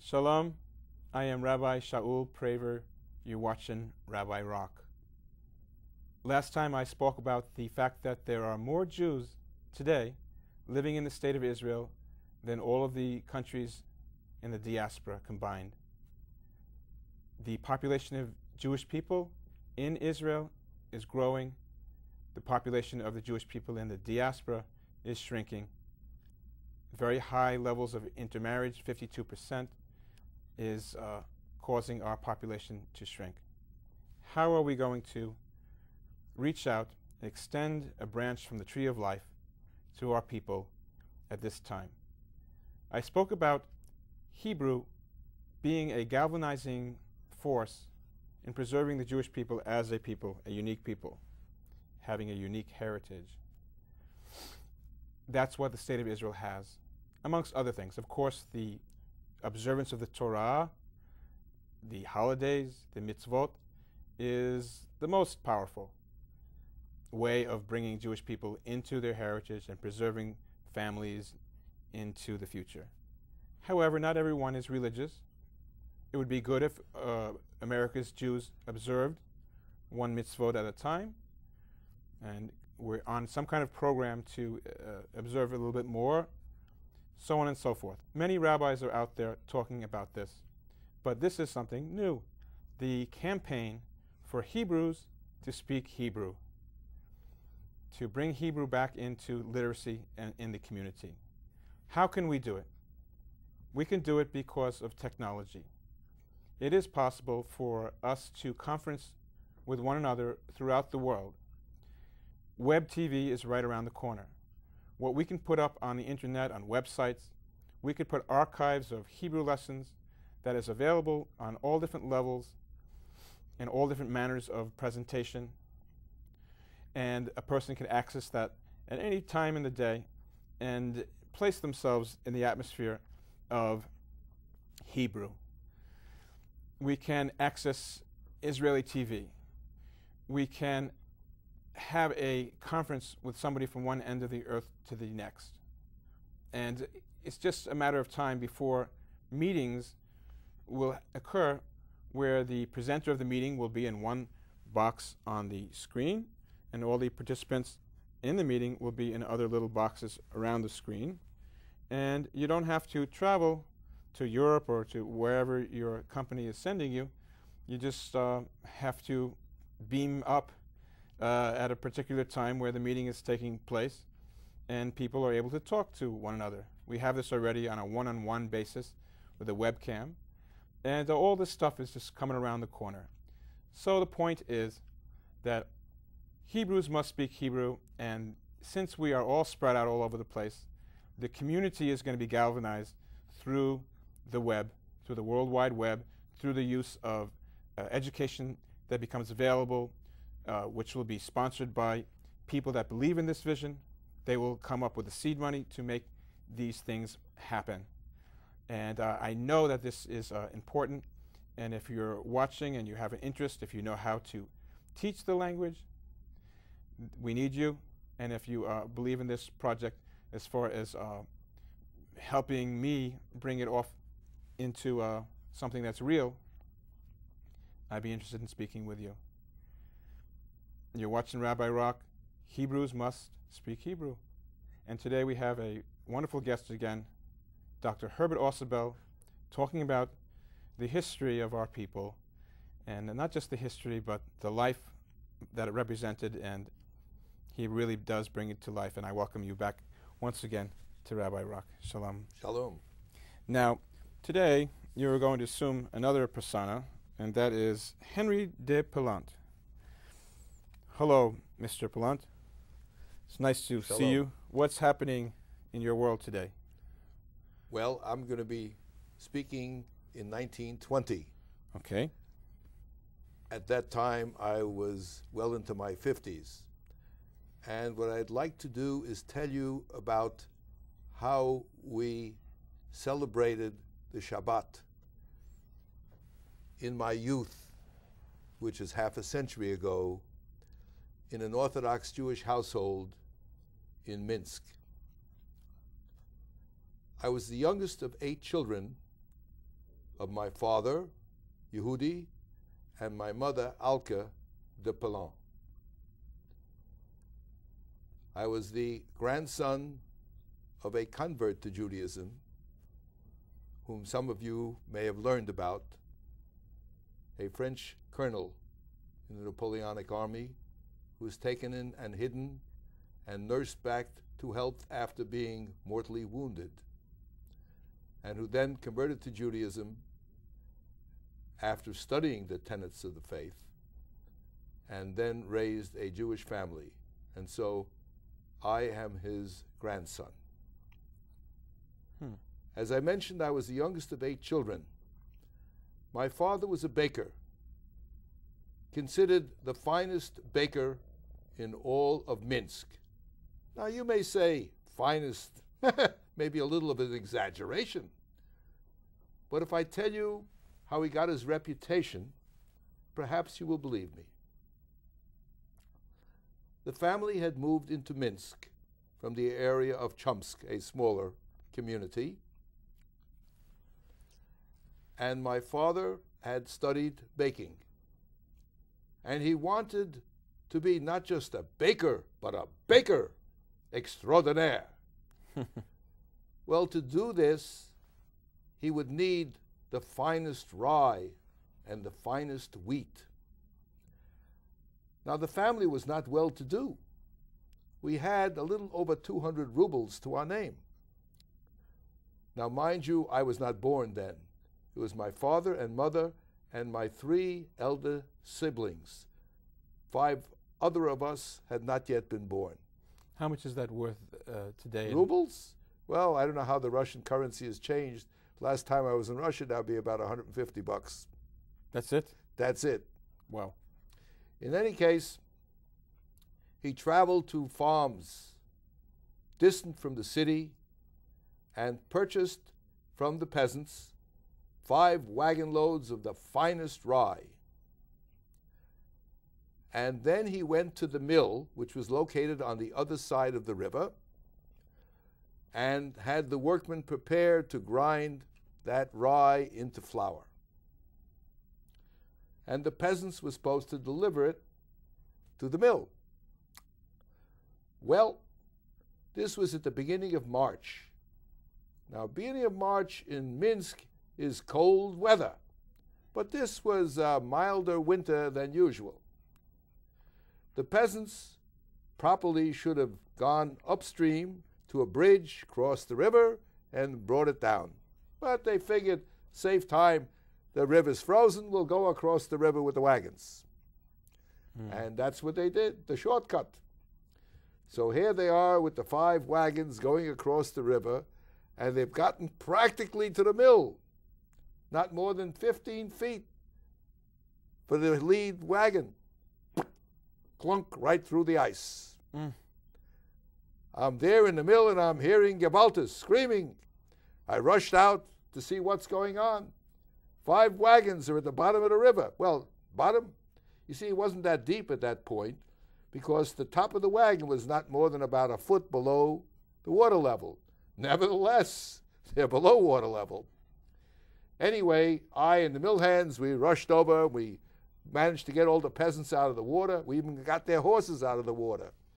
Shalom, I am Rabbi Shaul Praver. You're watching Rabbi Rock. Last time I spoke about the fact that there are more Jews today living in the state of Israel than all of the countries in the diaspora combined. The population of Jewish people in Israel is growing. The population of the Jewish people in the diaspora is shrinking. Very high levels of intermarriage, 52%, is causing our population to shrink. How are we going to reach out and extend a branch from the tree of life to our people at this time? I spoke about Hebrew being a galvanizing force in preserving the Jewish people as a people, a unique people, having a unique heritage. That's what the state of Israel has, amongst other things. Of course, the observance of the Torah, the holidays, the mitzvot, is the most powerful way of bringing Jewish people into their heritage and preserving families into the future. However, not everyone is religious. It would be good if America's Jews observed one mitzvot at a time, and we're on some kind of program to observe a little bit more, so on and so forth. Many rabbis are out there talking about this, but this is something new. The campaign for Hebrews to speak Hebrew, to bring Hebrew back into literacy and in the community. How can we do it? We can do it because of technology. It is possible for us to conference with one another throughout the world. Web TV is right around the corner. What we can put up on the internet, on websites, we could put archives of Hebrew lessons that is available on all different levels and all different manners of presentation. And a person can access that at any time in the day and place themselves in the atmosphere of Hebrew. We can access Israeli TV. We can have a conference with somebody from one end of the earth to the next. And it's just a matter of time before meetings will occur where the presenter of the meeting will be in one box on the screen, and all the participants in the meeting will be in other little boxes around the screen. And you don't have to travel to Europe or to wherever your company is sending you. You just have to beam up at a particular time where the meeting is taking place, and people are able to talk to one another. We have this already on a one-on-one basis with a webcam, and all this stuff is just coming around the corner. So the point is that Hebrews must speak Hebrew, and since we are all spread out all over the place, the community is going to be galvanized through the web, through the World Wide Web, through the use of education that becomes available, which will be sponsored by people that believe in this vision. They will come up with the seed money to make these things happen. And I know that this is important, and if you're watching and you have an interest, if you know how to teach the language, we need you. And if you believe in this project as far as helping me bring it off into something that's real, I'd be interested in speaking with you. You're watching Rabbi Rock. Hebrews must speak Hebrew. And today we have a wonderful guest again, Dr. Herbert Ausubel, talking about the history of our people, and not just the history, but the life that it represented, and he really does bring it to life. And I welcome you back once again to Rabbi Rock. Shalom. Shalom. Now, today you're going to assume another persona, and that is Henry de Palant. Hello, Mr. Palant. It's nice to see you. What's happening in your world today? Well, I'm going to be speaking in 1920. Okay. At that time, I was well into my 50s. And what I'd like to do is tell you about how we celebrated the Shabbat in my youth, which is half a century ago, in an Orthodox Jewish household in Minsk. I was the youngest of 8 children, of my father, Yehudi, and my mother, Alka de Pelon. I was the grandson of a convert to Judaism, whom some of you may have learned about, a French colonel in the Napoleonic Army who was taken in and hidden and nursed back to health after being mortally wounded, and who then converted to Judaism after studying the tenets of the faith, and then raised a Jewish family. And so I am his grandson. As I mentioned, I was the youngest of 8 children. My father was a baker, considered the finest baker in all of Minsk. Now you may say, finest, maybe a little of an exaggeration. But if I tell you how he got his reputation, perhaps you will believe me. The family had moved into Minsk from the area of Chomsk, a smaller community. And my father had studied baking. And he wanted to be not just a baker, but a baker extraordinaire. Well, to do this, he would need the finest rye and the finest wheat. Now, the family was not well-to-do. We had a little over 200 rubles to our name. Now, mind you, I was not born then. It was my father and mother and my 3 elder siblings. 5 other of us had not yet been born. How much is that worth today? Rubles? Well, I don't know how the Russian currency has changed. Last time I was in Russia, that would be about $150. That's it? That's it. Wow. In any case, he traveled to farms distant from the city and purchased from the peasants 5 wagon loads of the finest rye. And then he went to the mill, which was located on the other side of the river, and had the workmen prepared to grind that rye into flour. And the peasants were supposed to deliver it to the mill. Well, this was at the beginning of March. Now, beginning of March in Minsk is cold weather, but this was a milder winter than usual. The peasants properly should have gone upstream to a bridge, crossed the river, and brought it down. But they figured, save time, the river's frozen, we'll go across the river with the wagons. And that's what they did, the shortcut. So here they are with the 5 wagons going across the river, and they've gotten practically to the mill. Not more than 15 feet for the lead wagon. Clunk right through the ice. I'm there in the mill and I'm hearing Gebaltas screaming. I rushed out to see what's going on. 5 wagons are at the bottom of the river. Well, bottom? You see, it wasn't that deep at that point because the top of the wagon was not more than about a foot below the water level. Nevertheless, they're below water level. Anyway, I and the mill hands, we rushed over. We managed to get all the peasants out of the water. We even got their horses out of the water.